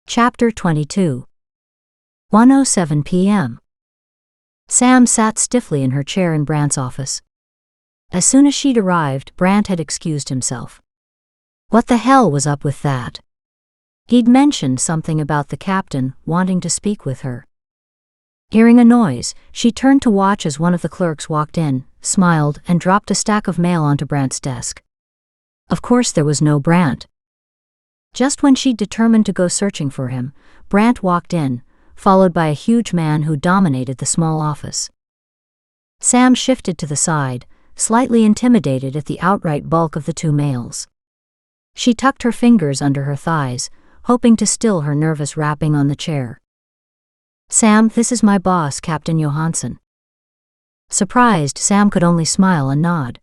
Chapter 22. 1:07 p.m. Sam sat stiffly in her chair in Brant's office. As soon as she'd arrived, Brant had excused himself. What the hell was up with that? He'd mentioned something about the captain wanting to speak with her. Hearing a noise, she turned to watch as one of the clerks walked in, smiled, and dropped a stack of mail onto Brant's desk. Of course there was no Brant. Just when she'd determined to go searching for him, Brant walked in, followed by a huge man who dominated the small office. Sam shifted to the side, slightly intimidated at the outright bulk of the two males. She tucked her fingers under her thighs, hoping to still her nervous rapping on the chair. "Sam, this is my boss, Captain Johansson." Surprised, Sam could only smile and nod.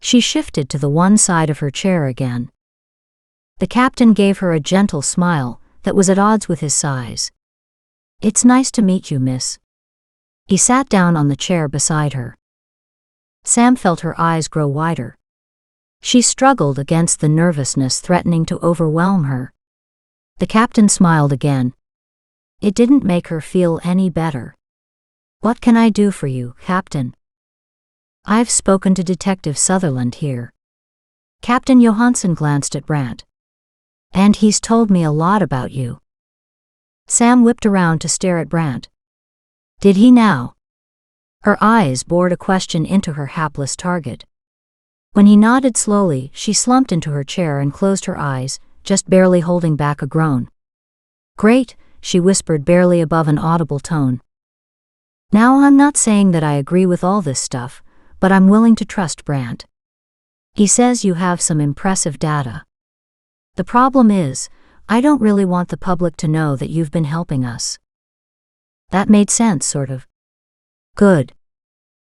She shifted to the one side of her chair again. The captain gave her a gentle smile that was at odds with his size. "It's nice to meet you, miss." He sat down on the chair beside her. Sam felt her eyes grow wider. She struggled against the nervousness threatening to overwhelm her. The captain smiled again. It didn't make her feel any better. "What can I do for you, Captain?" "I've spoken to Detective Sutherland here." Captain Johansson glanced at Brant. "And he's told me a lot about you." Sam whipped around to stare at Brant. "Did he now?" Her eyes bored a question into her hapless target. When he nodded slowly, she slumped into her chair and closed her eyes, just barely holding back a groan. "Great," she whispered barely above an audible tone. "Now I'm not saying that I agree with all this stuff, but I'm willing to trust Brant. He says you have some impressive data. The problem is, I don't really want the public to know that you've been helping us." That made sense, sort of. "Good.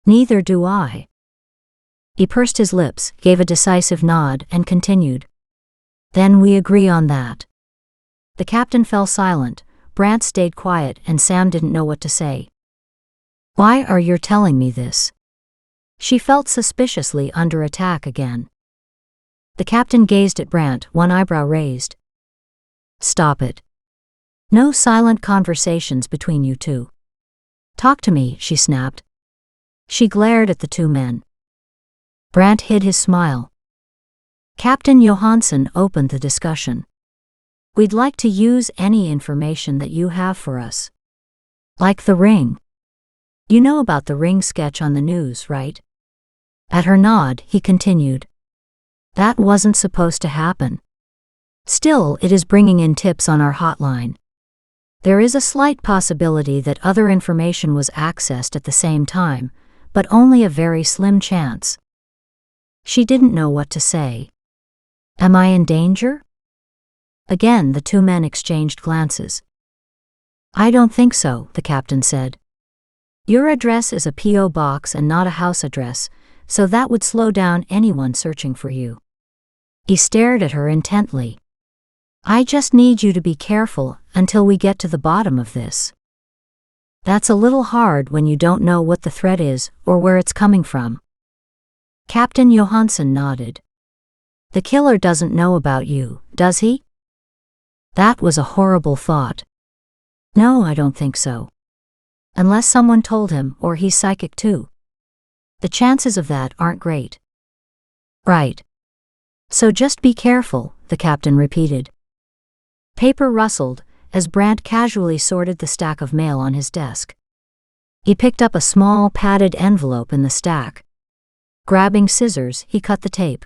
Neither do I." He pursed his lips, gave a decisive nod, and continued. "Then we agree on that." The captain fell silent, Brant stayed quiet, and Sam didn't know what to say. "Why are you telling me this?" She felt suspiciously under attack again. The captain gazed at Brant, one eyebrow raised. "Stop it. No silent conversations between you two. Talk to me," she snapped. She glared at the two men. Brant hid his smile. Captain Johansson opened the discussion. "We'd like to use any information that you have for us. Like the ring. You know about the ring sketch on the news, right?" At her nod, he continued. "That wasn't supposed to happen. Still, it is bringing in tips on our hotline. There is a slight possibility that other information was accessed at the same time, but only a very slim chance." She didn't know what to say. "Am I in danger?" Again, the two men exchanged glances. "I don't think so," the captain said. "Your address is a P.O. box and not a house address, so that would slow down anyone searching for you." He stared at her intently. "I just need you to be careful until we get to the bottom of this. That's a little hard when you don't know what the threat is or where it's coming from." Captain Johansson nodded. "The killer doesn't know about you, does he?" That was a horrible thought. "No, I don't think so. Unless someone told him, or he's psychic too. The chances of that aren't great." "Right. So just be careful," the captain repeated. Paper rustled as Brant casually sorted the stack of mail on his desk. He picked up a small padded envelope in the stack. Grabbing scissors, he cut the tape.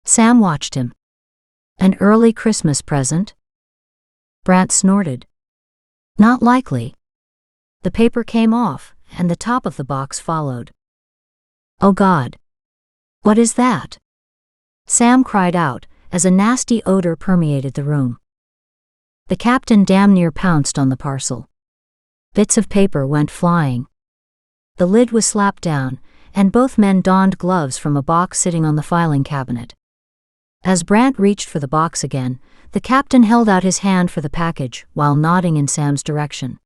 Sam watched him. "An early Christmas present?" Brant snorted. "Not likely." The paper came off, and the top of the box followed. "Oh God. What is that?" Sam cried out, as a nasty odor permeated the room. The captain damn near pounced on the parcel. Bits of paper went flying. The lid was slapped down, and both men donned gloves from a box sitting on the filing cabinet. As Brant reached for the box again, the captain held out his hand for the package while nodding in Sam's direction.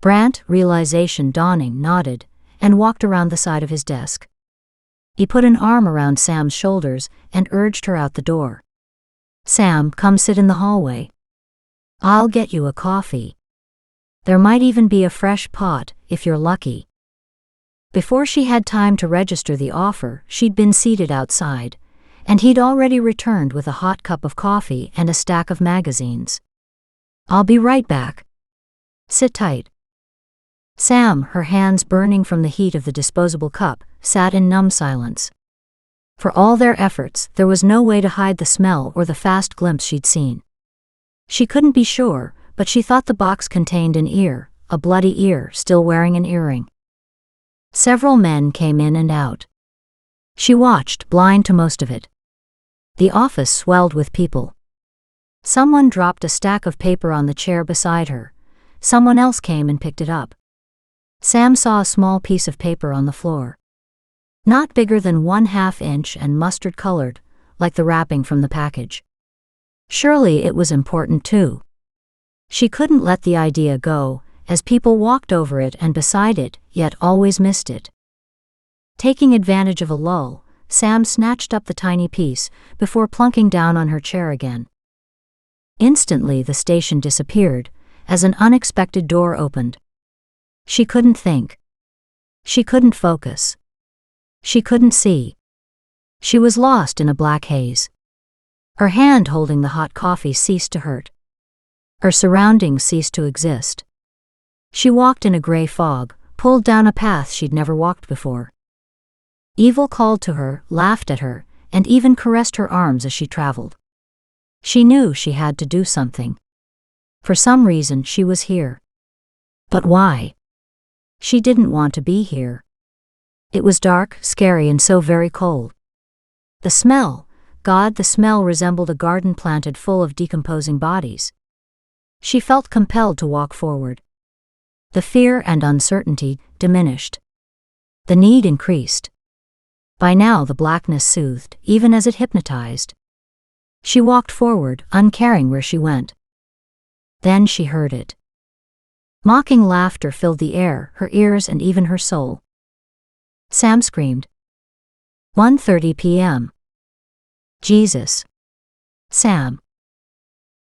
Brant, realization dawning, nodded, and walked around the side of his desk. He put an arm around Sam's shoulders and urged her out the door. "Sam, come sit in the hallway." I'll get you a coffee. There might even be a fresh pot, if you're lucky. Before she had time to register the offer, she'd been seated outside, and he'd already returned with a hot cup of coffee and a stack of magazines. I'll be right back. Sit tight. Sam, her hands burning from the heat of the disposable cup, sat in numb silence. For all their efforts, there was no way to hide the smell or the fast glimpse she'd seen. She couldn't be sure, but she thought the box contained an ear, a bloody ear still wearing an earring. Several men came in and out. She watched, blind to most of it. The office swelled with people. Someone dropped a stack of paper on the chair beside her. Someone else came and picked it up. Sam saw a small piece of paper on the floor. Not bigger than 1/2 inch and mustard-colored, like the wrapping from the package. Surely it was important too. She couldn't let the idea go, as people walked over it and beside it, yet always missed it. Taking advantage of a lull, Sam snatched up the tiny piece, before plunking down on her chair again. Instantly the station disappeared, as an unexpected door opened. She couldn't think. She couldn't focus. She couldn't see. She was lost in a black haze. Her hand holding the hot coffee ceased to hurt. Her surroundings ceased to exist. She walked in a gray fog, pulled down a path she'd never walked before. Evil called to her, laughed at her, and even caressed her arms as she traveled. She knew she had to do something. For some reason she was here. But why? She didn't want to be here. It was dark, scary, and so very cold. The smell, God, the smell resembled a garden planted full of decomposing bodies. She felt compelled to walk forward. The fear and uncertainty diminished. The need increased. By now the blackness soothed, even as it hypnotized. She walked forward, uncaring where she went. Then she heard it. Mocking laughter filled the air, her ears, and even her soul. Sam screamed. 1:30 p.m. Jesus. Sam.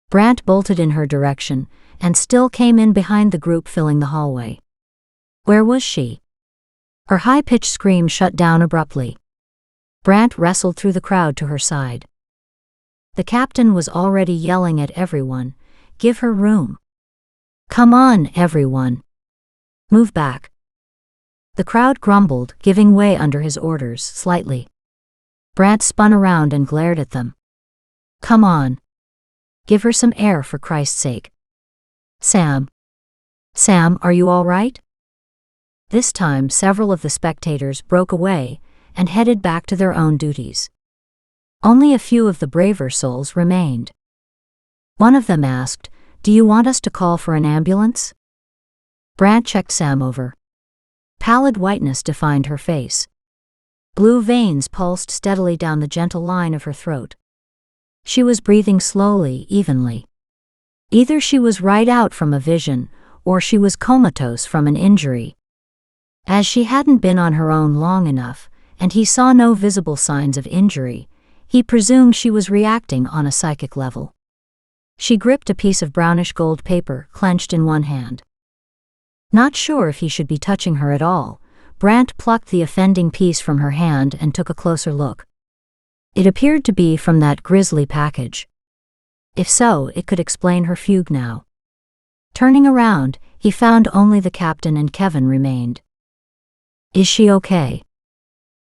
Brant bolted in her direction, and still came in behind the group filling the hallway. Where was she? Her high-pitched scream shut down abruptly. Brant wrestled through the crowd to her side. The captain was already yelling at everyone, "Give her room. Come on, everyone. Move back." The crowd grumbled, giving way under his orders slightly. Brant spun around and glared at them. "Come on. Give her some air for Christ's sake." Sam, are you all right?" This time several of the spectators broke away and headed back to their own duties. Only a few of the braver souls remained. One of them asked, "Do you want us to call for an ambulance?" Brant checked Sam over. Pallid whiteness defined her face. Blue veins pulsed steadily down the gentle line of her throat. She was breathing slowly, evenly. Either she was right out from a vision, or she was comatose from an injury. As she hadn't been on her own long enough, and he saw no visible signs of injury, he presumed she was reacting on a psychic level. She gripped a piece of brownish gold paper clenched in one hand. Not sure if he should be touching her at all, Brant plucked the offending piece from her hand and took a closer look. It appeared to be from that grisly package. If so, it could explain her fugue now. Turning around, he found only the captain and Kevin remained. "Is she okay?"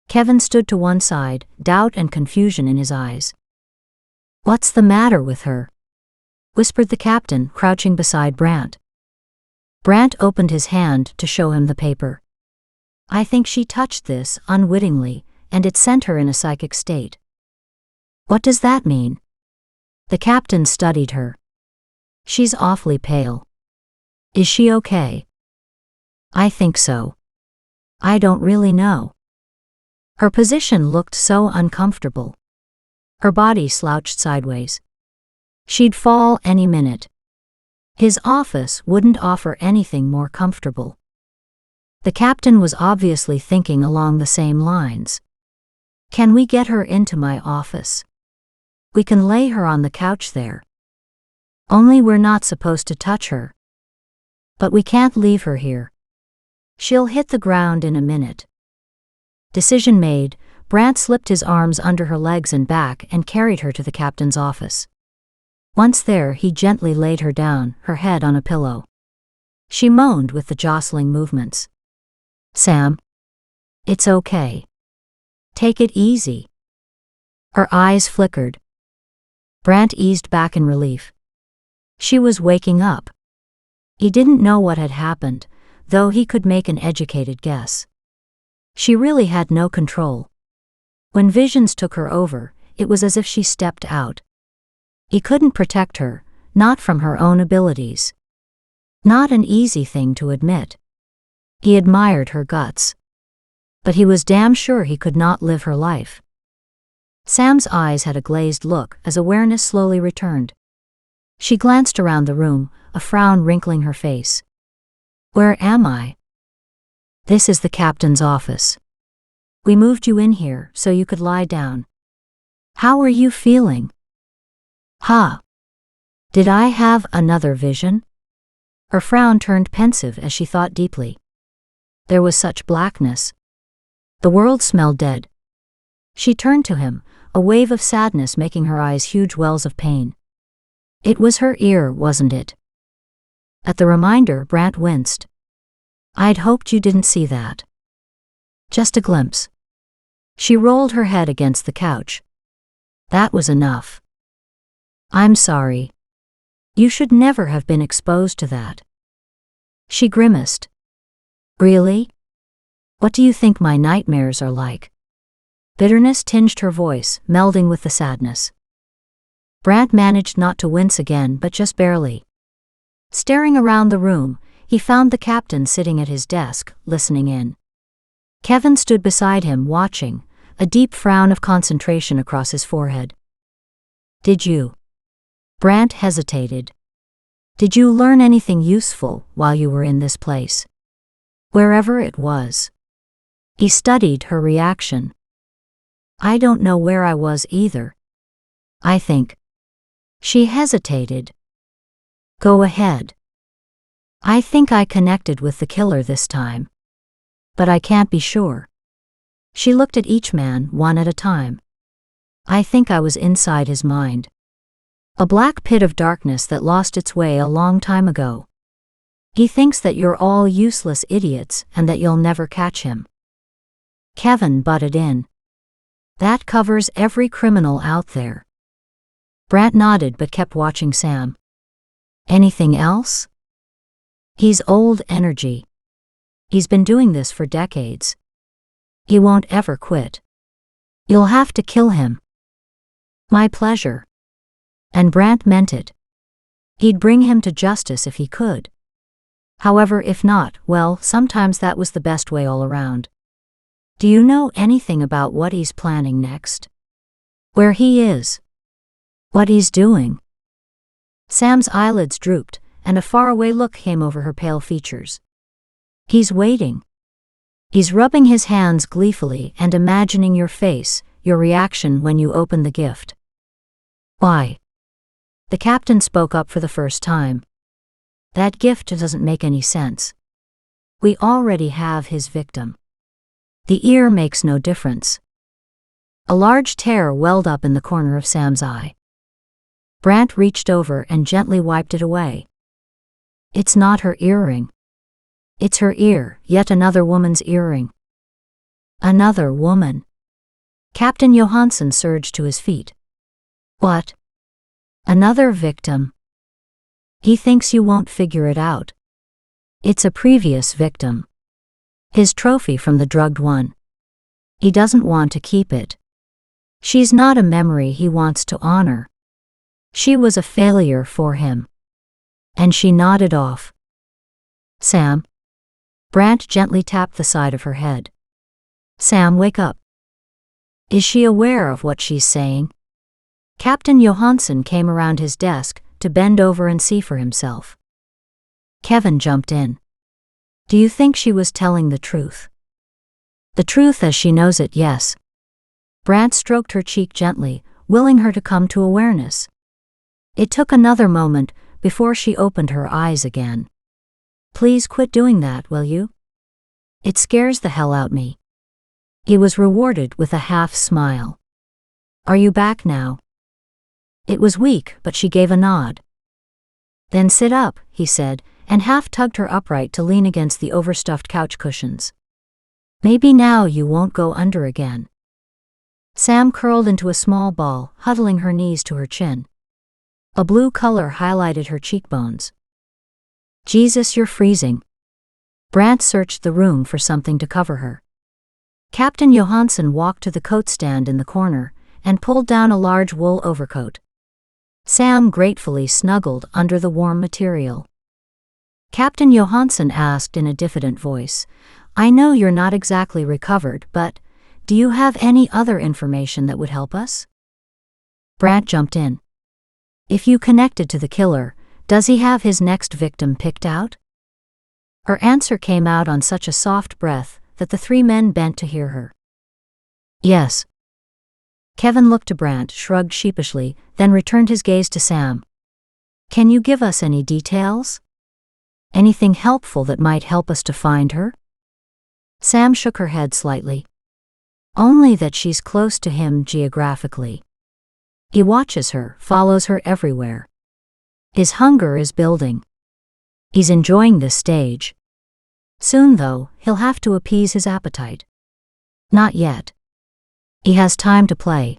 Kevin stood to one side, doubt and confusion in his eyes. "What's the matter with her?" whispered the captain, crouching beside Brant. Brant opened his hand to show him the paper. "I think she touched this, unwittingly, and it sent her in a psychic state." "What does that mean?" The captain studied her. "She's awfully pale." "Is she okay?" "I think so. I don't really know." Her position looked so uncomfortable. Her body slouched sideways. She'd fall any minute. His office wouldn't offer anything more comfortable. The captain was obviously thinking along the same lines. "Can we get her into my office? We can lay her on the couch there." Only we're not supposed to touch her. But we can't leave her here. She'll hit the ground in a minute. Decision made, Brant slipped his arms under her legs and back and carried her to the captain's office. Once there, he gently laid her down, her head on a pillow. She moaned with the jostling movements. Sam. It's okay. Take it easy. Her eyes flickered. Brant eased back in relief. She was waking up. He didn't know what had happened, though he could make an educated guess. She really had no control. When visions took her over, it was as if she stepped out. He couldn't protect her, not from her own abilities. Not an easy thing to admit. He admired her guts. But he was damn sure he could not live her life. Sam's eyes had a glazed look as awareness slowly returned. She glanced around the room, a frown wrinkling her face. Where am I? This is the captain's office. We moved you in here so you could lie down. How are you feeling? Huh. Did I have another vision? Her frown turned pensive as she thought deeply. There was such blackness. The world smelled dead. She turned to him, a wave of sadness making her eyes huge wells of pain. It was her ear, wasn't it? At the reminder, Brant winced. I'd hoped you didn't see that. Just a glimpse. She rolled her head against the couch. That was enough. I'm sorry. You should never have been exposed to that. She grimaced. Really? What do you think my nightmares are like? Bitterness tinged her voice, melding with the sadness. Brant managed not to wince again, but just barely. Staring around the room, he found the captain sitting at his desk, listening in. Kevin stood beside him, watching, a deep frown of concentration across his forehead. Did you? Brant hesitated. Did you learn anything useful while you were in this place? Wherever it was. He studied her reaction. I don't know where I was either. I think. She hesitated. Go ahead. I think I connected with the killer this time. But I can't be sure. She looked at each man, one at a time. I think I was inside his mind. A black pit of darkness that lost its way a long time ago. He thinks that you're all useless idiots and that you'll never catch him. Kevin butted in. That covers every criminal out there. Brant nodded but kept watching Sam. Anything else? He's old energy. He's been doing this for decades. He won't ever quit. You'll have to kill him. My pleasure. And Brant meant it. He'd bring him to justice if he could. However, if not, well, sometimes that was the best way all around. Do you know anything about what he's planning next? Where he is? What he's doing? Sam's eyelids drooped, and a faraway look came over her pale features. He's waiting. He's rubbing his hands gleefully and imagining your face, your reaction when you open the gift. Why? The captain spoke up for the first time. That gift doesn't make any sense. We already have his victim. The ear makes no difference. A large tear welled up in the corner of Sam's eye. Brant reached over and gently wiped it away. It's not her earring. It's her ear, yet another woman's earring. Another woman. Captain Johansson surged to his feet. What? Another victim. He thinks you won't figure it out. It's a previous victim. His trophy from the drugged one. He doesn't want to keep it. She's not a memory he wants to honor. She was a failure for him. And she nodded off. Sam. Brant gently tapped the side of her head. Sam, wake up. Is she aware of what she's saying? Captain Johansson came around his desk to bend over and see for himself. Kevin jumped in. Do you think she was telling the truth? The truth as she knows it, yes. Brant stroked her cheek gently, willing her to come to awareness. It took another moment before she opened her eyes again. "Please quit doing that, will you? It scares the hell out me." He was rewarded with a half smile. "Are you back now?" It was weak, but she gave a nod. "Then sit up," he said, and half tugged her upright to lean against the overstuffed couch cushions. "Maybe now you won't go under again." Sam curled into a small ball, huddling her knees to her chin. A blue color highlighted her cheekbones. "Jesus, you're freezing." Brandt searched the room for something to cover her. Captain Johansson walked to the coat stand in the corner and pulled down a large wool overcoat. Sam gratefully snuggled under the warm material. Captain Johansson asked in a diffident voice, "I know you're not exactly recovered, but do you have any other information that would help us?" Brandt jumped in. "If you connected to the killer, does he have his next victim picked out?" Her answer came out on such a soft breath that the three men bent to hear her. "Yes." Kevin looked to Brandt, shrugged sheepishly, then returned his gaze to Sam. "Can you give us any details? Anything helpful that might help us to find her?" Sam shook her head slightly. "Only that she's close to him geographically. He watches her, follows her everywhere. His hunger is building. He's enjoying this stage. Soon, though, he'll have to appease his appetite. Not yet. He has time to play."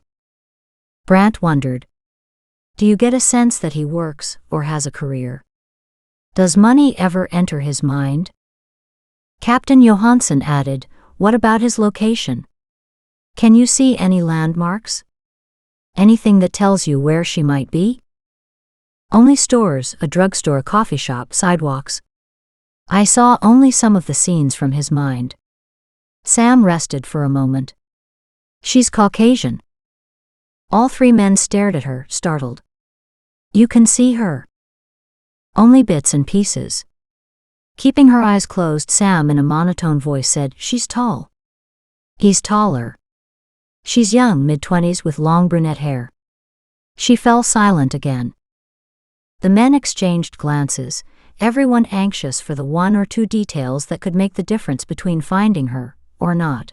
Brandt wondered. "Do you get a sense that he works or has a career? Does money ever enter his mind?" Captain Johansson added, "What about his location? Can you see any landmarks? Anything that tells you where she might be?" "Only stores, a drugstore, a coffee shop, sidewalks. I saw only some of the scenes from his mind." Sam rested for a moment. "She's Caucasian." All three men stared at her, startled. "You can see her?" "Only bits and pieces." Keeping her eyes closed, Sam in a monotone voice said, "She's tall." "He's taller." "She's young, mid-20s with long brunette hair." She fell silent again. The men exchanged glances, everyone anxious for the one or two details that could make the difference between finding her or not.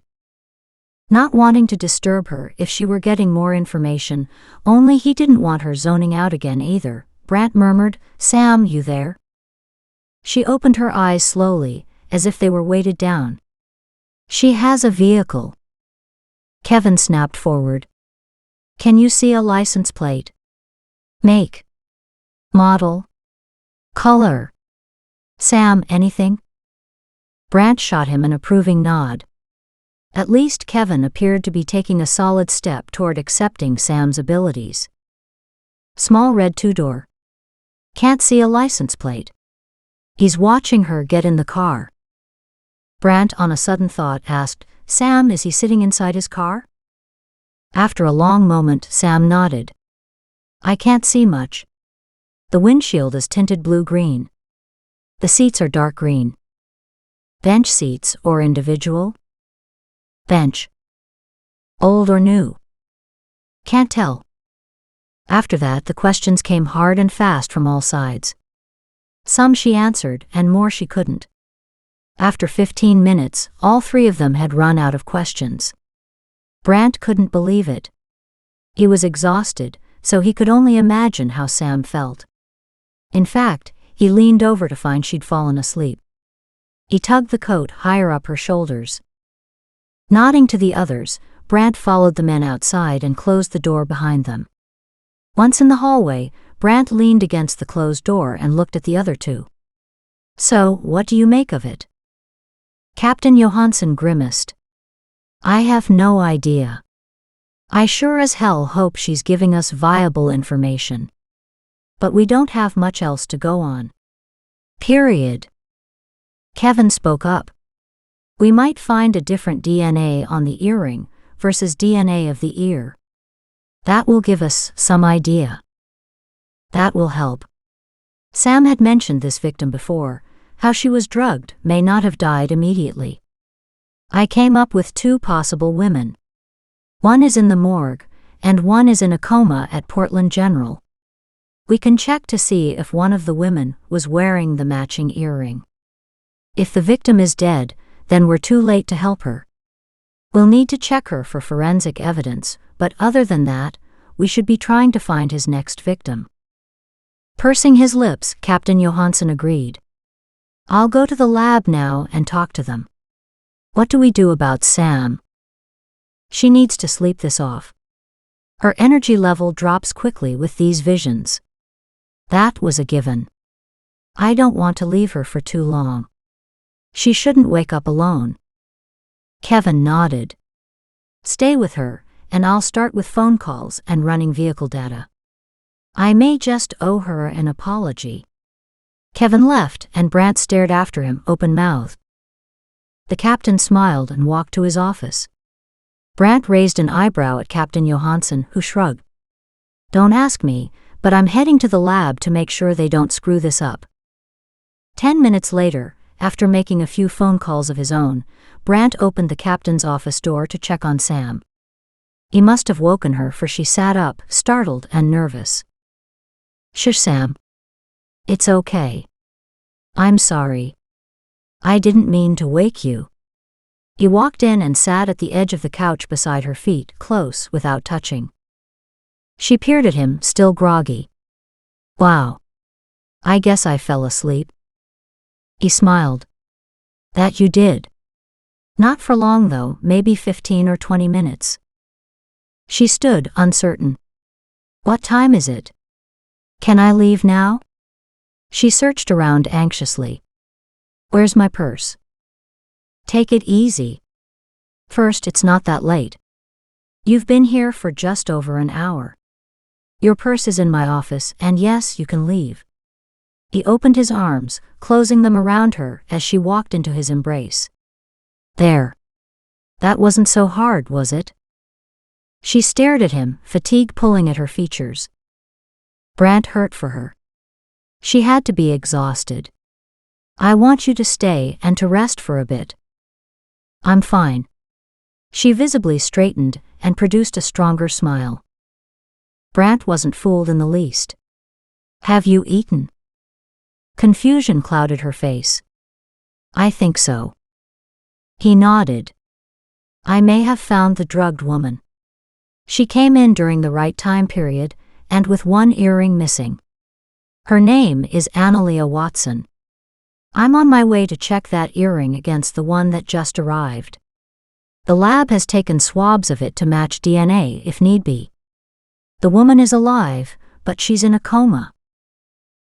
Not wanting to disturb her if she were getting more information, only he didn't want her zoning out again either, Brandt murmured, "Sam, you there?" She opened her eyes slowly, as if they were weighted down. "She has a vehicle." Kevin snapped forward. "Can you see a license plate? Make? Model? Color?" "Sam, anything?" Brandt shot him an approving nod. At least Kevin appeared to be taking a solid step toward accepting Sam's abilities. "Small red two-door. Can't see a license plate." He's watching her get in the car. Brandt, on a sudden thought, asked, "Sam, is he sitting inside his car?" After a long moment, Sam nodded. "I can't see much. The windshield is tinted blue-green. The seats are dark green." "Bench seats or individual?" "Bench." "Old or new?" "Can't tell." After that, the questions came hard and fast from all sides. Some she answered, and more she couldn't. After 15 minutes, all three of them had run out of questions. Brandt couldn't believe it. He was exhausted, so he could only imagine how Sam felt. In fact, he leaned over to find she'd fallen asleep. He tugged the coat higher up her shoulders. Nodding to the others, Brandt followed the men outside and closed the door behind them. Once in the hallway, Brandt leaned against the closed door and looked at the other two. "So, what do you make of it?" Captain Johansson grimaced. "I have no idea. I sure as hell hope she's giving us viable information. But we don't have much else to go on. Period." Kevin spoke up. "We might find a different DNA on the earring versus DNA of the ear. That will give us some idea. That will help." Sam had mentioned this victim before, how she was drugged, may not have died immediately. "I came up with two possible women. One is in the morgue, and one is in a coma at Portland General. We can check to see if one of the women was wearing the matching earring. If the victim is dead, then we're too late to help her. We'll need to check her for forensic evidence, but other than that, we should be trying to find his next victim. Pursing his lips, Captain Johansson agreed. I'll go to the lab now and talk to them. What do we do about Sam? She needs to sleep this off. Her energy level drops quickly with these visions. That was a given. I don't want to leave her for too long. She shouldn't wake up alone. Kevin nodded. Stay with her, and I'll start with phone calls and running vehicle data. I may just owe her an apology. Kevin left, and Brandt stared after him, open-mouthed. The captain smiled and walked to his office. Brandt raised an eyebrow at Captain Johansson, who shrugged. Don't ask me, but I'm heading to the lab to make sure they don't screw this up. 10 minutes later, after making a few phone calls of his own, Brandt opened the captain's office door to check on Sam. He must have woken her, for she sat up, startled and nervous. Shush, Sam. It's okay. I'm sorry. I didn't mean to wake you. He walked in and sat at the edge of the couch beside her feet, close, without touching. She peered at him, still groggy. Wow. I guess I fell asleep. He smiled. That you did. Not for long though, maybe 15 or 20 minutes. She stood, uncertain. What time is it? Can I leave now? She searched around anxiously. Where's my purse? Take it easy. First, it's not that late. You've been here for just over an hour. Your purse is in my office, and yes, you can leave. He opened his arms, closing them around her as she walked into his embrace. There. That wasn't so hard, was it? She stared at him, fatigue pulling at her features. Brandt hurt for her. She had to be exhausted. I want you to stay and to rest for a bit. I'm fine. She visibly straightened and produced a stronger smile. Brandt wasn't fooled in the least. Have you eaten? Confusion clouded her face. I think so. He nodded. I may have found the drugged woman. She came in during the right time period, and with one earring missing. Her name is Analia Watson. I'm on my way to check that earring against the one that just arrived. The lab has taken swabs of it to match DNA if need be. The woman is alive, but she's in a coma.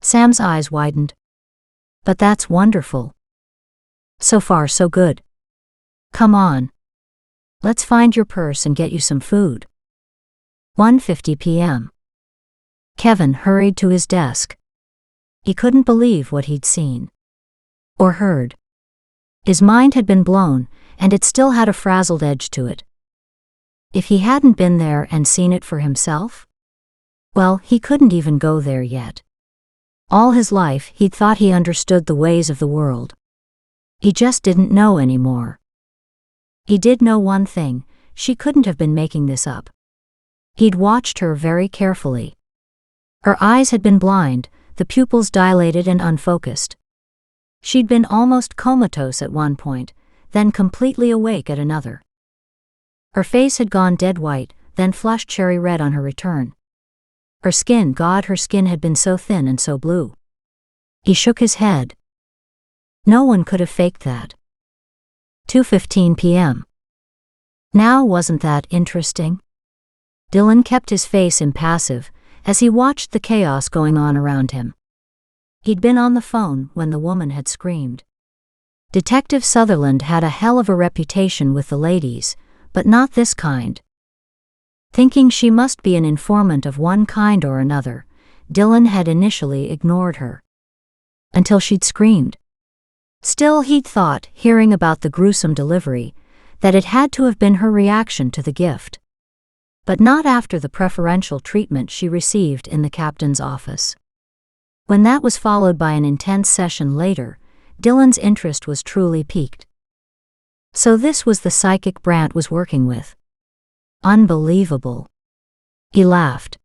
Sam's eyes widened. But that's wonderful. So far, so good. Come on. Let's find your purse and get you some food. 1:50 p.m. Kevin hurried to his desk. He couldn't believe what he'd seen. Or heard. His mind had been blown, and it still had a frazzled edge to it. If he hadn't been there and seen it for himself? Well, he couldn't even go there yet. All his life he'd thought he understood the ways of the world. He just didn't know anymore. He did know one thing, she couldn't have been making this up. He'd watched her very carefully. Her eyes had been blind, the pupils dilated and unfocused. She'd been almost comatose at one point, then completely awake at another. Her face had gone dead white, then flushed cherry red on her return. Her skin, God, her skin had been so thin and so blue. He shook his head. No one could have faked that. 2:15 p.m. Now wasn't that interesting? Dylan kept his face impassive as he watched the chaos going on around him. He'd been on the phone when the woman had screamed. Detective Sutherland had a hell of a reputation with the ladies, but not this kind. Thinking she must be an informant of one kind or another, Dylan had initially ignored her. Until she'd screamed. Still, he'd thought, hearing about the gruesome delivery, that it had to have been her reaction to the gift. But not after the preferential treatment she received in the captain's office. When that was followed by an intense session later, Dylan's interest was truly piqued. So this was the psychic Brandt was working with. Unbelievable. He laughed.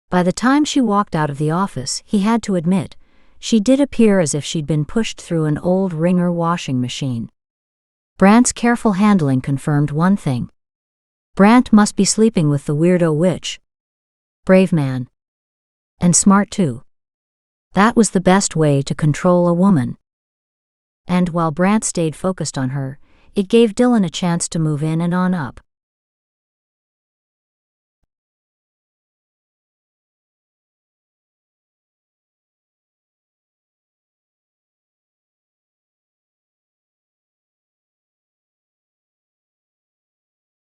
By the time she walked out of the office, he had to admit, she did appear as if she'd been pushed through an old wringer washing machine. Brant's careful handling confirmed one thing. Brant must be sleeping with the weirdo witch. Brave man. And smart too. That was the best way to control a woman. And while Brant stayed focused on her, it gave Dylan a chance to move in and on up.